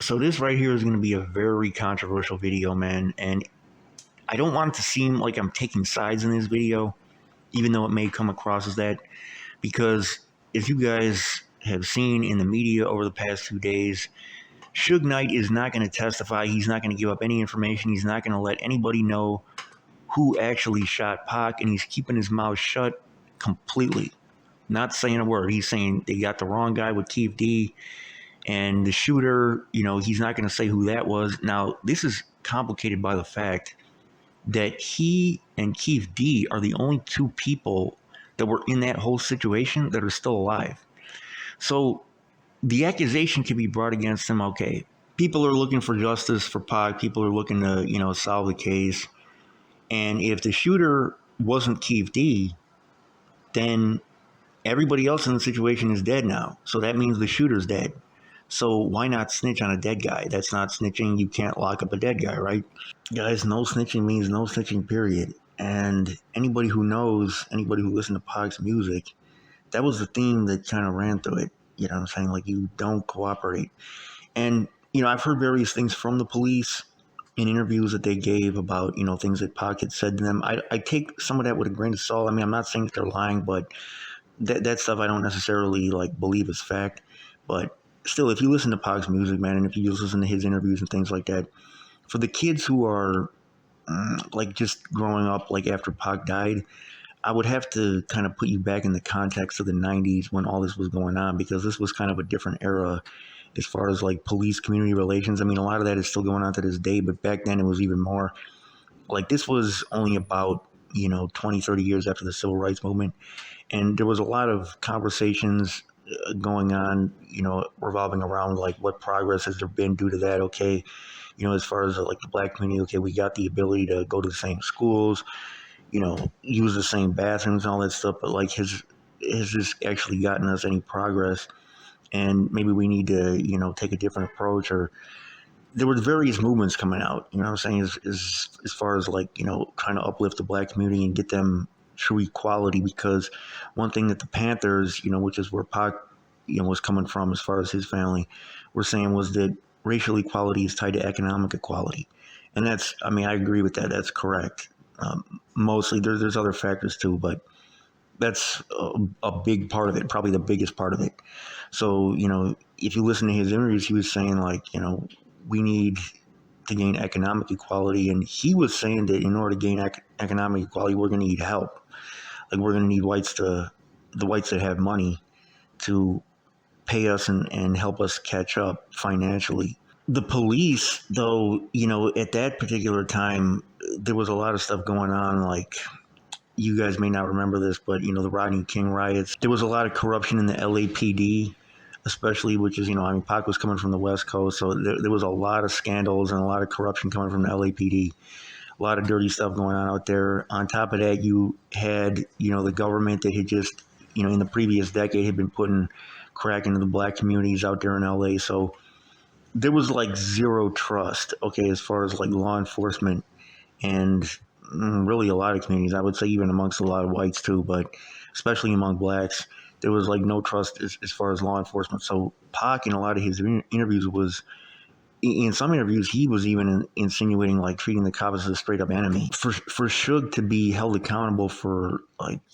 So this right here is going to be a very controversial video, man, and I don't want it to seem like I'm taking sides in this video, even though it may come across as that, because as you guys have seen in the media over the past 2 days, Suge Knight is not going to testify. He's not going to give up any information. He's not going to let anybody know who actually shot Pac, and he's keeping his mouth shut completely. Not saying a word. He's saying they got the wrong guy with Keith D, and the shooter, he's not going to say who that was. Now, this is complicated by the fact that he and Keith D are the only two people that were in that whole situation that are still alive. So the accusation can be brought against him. Okay, people are looking for justice for Pac. People are looking to, solve the case. And if the shooter wasn't Keith D, then everybody else in the situation is dead now. So that means the shooter's dead. So why not snitch on a dead guy? That's not snitching. You can't lock up a dead guy, right? Guys, no snitching means no snitching, period. And anybody who knows, anybody who listened to Pac's music, that was the theme that kind of ran through it. You know what I'm saying? Like, you don't cooperate. And, I've heard various things from the police in interviews that they gave about, things that Pac had said to them. I take some of that with a grain of salt. I mean, I'm not saying that they're lying, but that stuff I don't necessarily, believe is fact. But still, if you listen to Pac's music, man, and if you just listen to his interviews and things like that, for the kids who are, just growing up, after Pac died, I would have to kind of put you back in the context of the 90s when all this was going on, because this was kind of a different era as far as police community relations. I mean, a lot of that is still going on to this day, but back then it was even more. This was only about 20, 30 years after the civil rights movement, and there was a lot of conversations going on, revolving around what progress has there been due to that. Okay, as far as the black community, okay, we got the ability to go to the same schools, use the same bathrooms and all that stuff, but has this actually gotten us any progress? And maybe we need to, take a different approach. Or there were various movements coming out, what I'm saying, as far as trying to uplift the black community and get them true equality. Because one thing that the Panthers, which is where Pac, was coming from as far as his family, were saying was that racial equality is tied to economic equality. And I agree with that. That's correct. Mostly, there's other factors too, but that's a big part of it, probably the biggest part of it. So, if you listen to his interviews, he was saying we need to gain economic equality. And he was saying that in order to gain economic equality, we're going to need help. We're going to need the whites that have money to pay us and help us catch up financially. The police, though, at that particular time, there was a lot of stuff going on. You guys may not remember this, but, the Rodney King riots. There was a lot of corruption in the LAPD, especially, which is, Pac was coming from the West Coast. So there was a lot of scandals and a lot of corruption coming from the LAPD. A lot of dirty stuff going on out there. On top of that, you had, the government that had just, in the previous decade had been putting crack into the black communities out there in LA. So there was zero trust, okay, as far as law enforcement and really a lot of communities. I would say even amongst a lot of whites too, but especially among blacks, there was no trust as far as law enforcement. So Pac, in a lot of his interviews, in some interviews, he was even insinuating treating the cops as a straight up enemy. For Suge to be held accountable for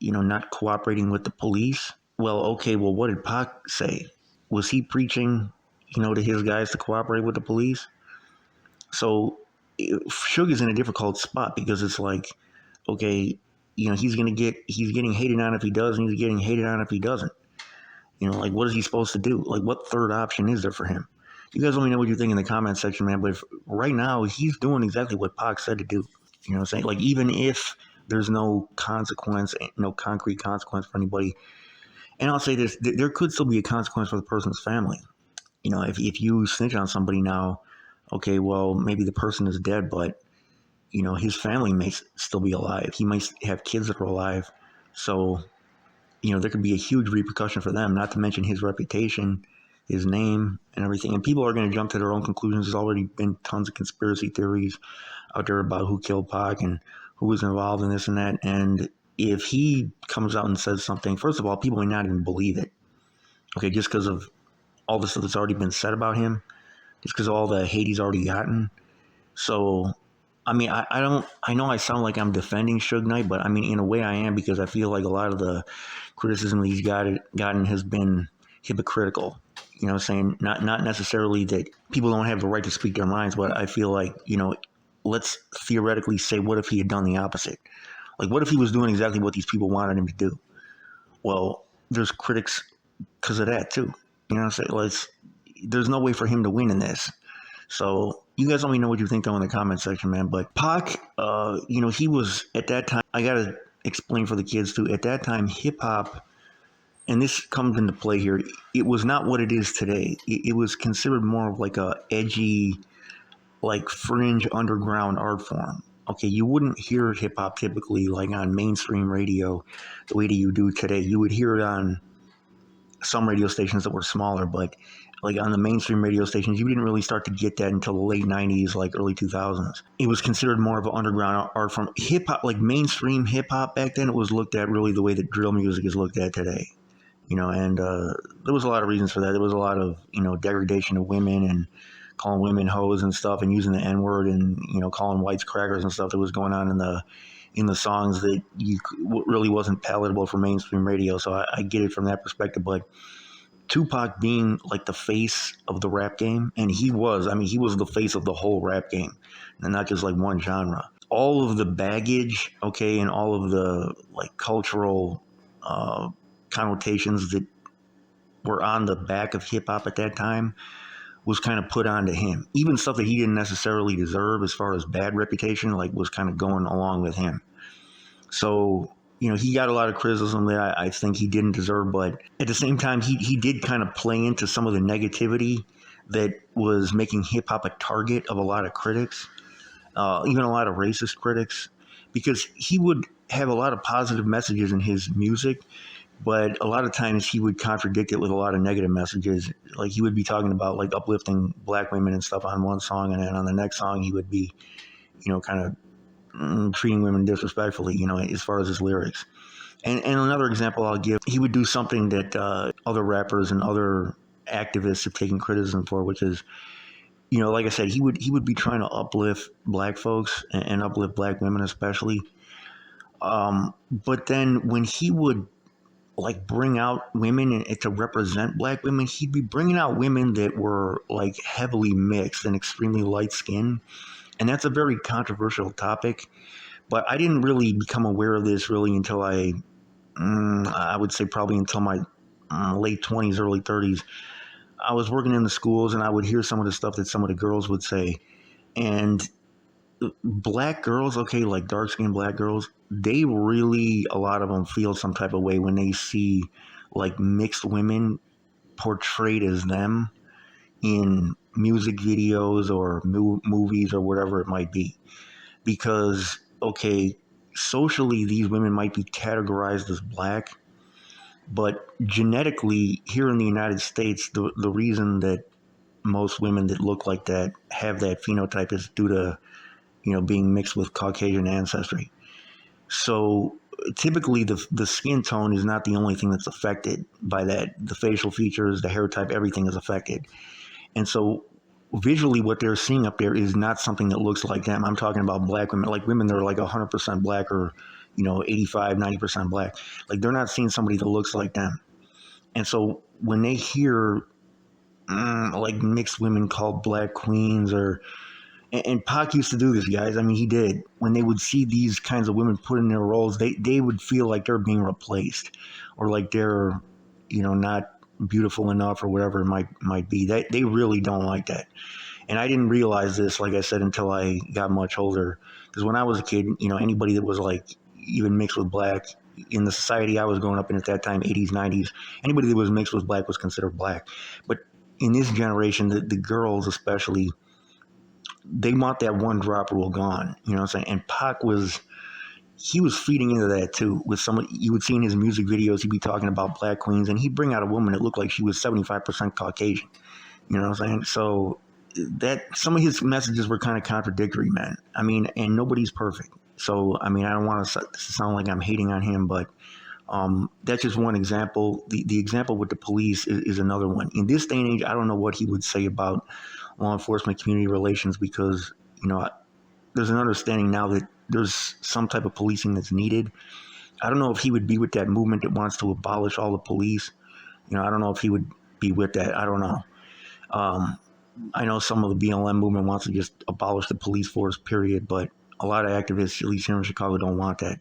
not cooperating with the police, well, what did Pac say? Was he preaching, to his guys to cooperate with the police? So Suge is in a difficult spot, because it's okay, he's getting hated on if he does, and he's getting hated on if he doesn't. What is he supposed to do? What third option is there for him? You guys let me know what you think in the comment section, man. But right now, he's doing exactly what Pac said to do. You know what I'm saying? Even if there's no consequence, no concrete consequence for anybody. And I'll say this, there could still be a consequence for the person's family. If you snitch on somebody now, okay, well, maybe the person is dead, but, his family may still be alive. He might have kids that are alive. So, there could be a huge repercussion for them, not to mention his reputation, his name, and everything. And people are going to jump to their own conclusions. There's already been tons of conspiracy theories out there about who killed Pac and who was involved in this and that. And if he comes out and says something, first of all, people may not even believe it. Okay, just because of all the stuff that's already been said about him. just because of all the hate he's already gotten. So, I mean, I know I sound like I'm defending Suge Knight, but I mean, in a way I am, because I feel like a lot of the criticism that he's gotten has been hypocritical. You know, saying not necessarily that people don't have the right to speak their minds, but I feel like, let's theoretically say, what if he had done the opposite? Like, what if he was doing exactly what these people wanted him to do? Well, there's critics because of that too. You know what I'm saying? There's no way for him to win in this. So you guys let me know what you think though in the comment section, man. But Pac, he was at that time. I gotta explain for the kids too. At that time, hip hop, and this comes into play here. It was not what it is today. It was considered more of like a edgy, like fringe underground art form. Okay, you wouldn't hear hip hop typically like on mainstream radio the way that you do today. You would hear it on some radio stations that were smaller, but like on the mainstream radio stations, you didn't really start to get that until the late 90s, like early 2000s. It was considered more of an underground art form. Hip hop, like mainstream hip hop back then, it was looked at really the way that drill music is looked at today. And there was a lot of reasons for that. There was a lot of, degradation of women and calling women hoes and stuff and using the N-word and, calling whites crackers and stuff that was going on in the songs that really wasn't palatable for mainstream radio. So I get it from that perspective. But Tupac being like the face of the rap game, and he was the face of the whole rap game, and not just like one genre. All of the baggage, okay, and all of the like cultural connotations that were on the back of hip hop at that time was kind of put onto him. Even stuff that he didn't necessarily deserve as far as bad reputation, like was kind of going along with him. So, he got a lot of criticism that I think he didn't deserve, but at the same time, he did kind of play into some of the negativity that was making hip hop a target of a lot of critics, even a lot of racist critics, because he would have a lot of positive messages in his music, but a lot of times he would contradict it with a lot of negative messages. Like he would be talking about like uplifting black women and stuff on one song, and then on the next song he would be, kind of treating women disrespectfully, as far as his lyrics. And another example I'll give, he would do something that other rappers and other activists have taken criticism for, which is, like I said, he would be trying to uplift black folks and uplift black women especially. But then when he would like bring out women and to represent black women, he'd be bringing out women that were like heavily mixed and extremely light skinned. And that's a very controversial topic. But I didn't really become aware of this really until I would say probably until my late 20s, early 30s. I was working in the schools and I would hear some of the stuff that some of the girls would say. And black girls, okay, like dark-skinned black girls, they really, a lot of them feel some type of way when they see like mixed women portrayed as them in music videos or movies or whatever it might be. Because, okay, socially, these women might be categorized as black, but genetically, here in the United States, the reason that most women that look like that have that phenotype is due to, being mixed with Caucasian ancestry. So typically, the skin tone is not the only thing that's affected by that. The facial features, the hair type, everything is affected. And so visually what they're seeing up there is not something that looks like them. I'm talking about black women, like women that are like 100% black or, 85, 90% black. Like they're not seeing somebody that looks like them. And so when they hear like mixed women called black queens and Pac used to do this, guys. I mean, he did. When they would see these kinds of women put in their roles, they would feel like they're being replaced or like they're, not beautiful enough or whatever it might be. They really don't like that. And I didn't realize this, like I said, until I got much older. Because when I was a kid, anybody that was like even mixed with black in the society I was growing up in at that time, 80s, 90s, anybody that was mixed with black was considered black. But in this generation, the girls especially, they want that one drop rule gone. You know what I'm saying? And Pac was feeding into that too. With someone you would see in his music videos, he'd be talking about black queens, and he'd bring out a woman that looked like she was 75% Caucasian. You know what I'm saying? So that some of his messages were kind of contradictory, man. I mean, and nobody's perfect. So I mean, I don't want to sound like I'm hating on him, but that's just one example. The example with the police is another one. In this day and age, I don't know what he would say about law enforcement, community relations, because, there's an understanding now that there's some type of policing that's needed. I don't know if he would be with that movement that wants to abolish all the police. I don't know if he would be with that. I don't know. Um, I know some of the BLM movement wants to just abolish the police force, period. But a lot of activists, at least here in Chicago, don't want that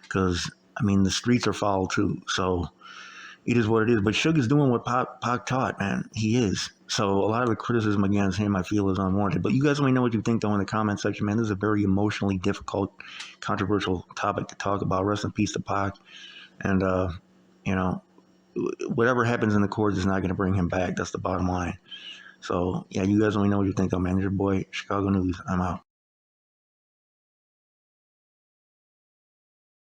because, the streets are foul too. So it is what it is. But Suge is doing what Pac taught, man. He is. So a lot of the criticism against him, I feel, is unwarranted. But you guys let me know what you think, though, in the comment section, man. This is a very emotionally difficult, controversial topic to talk about. Rest in peace to Pac. And, you know, whatever happens in the courts is not going to bring him back. That's the bottom line. So, yeah, you guys let me know what you think, though, man. It's your boy, Chicago News. I'm out.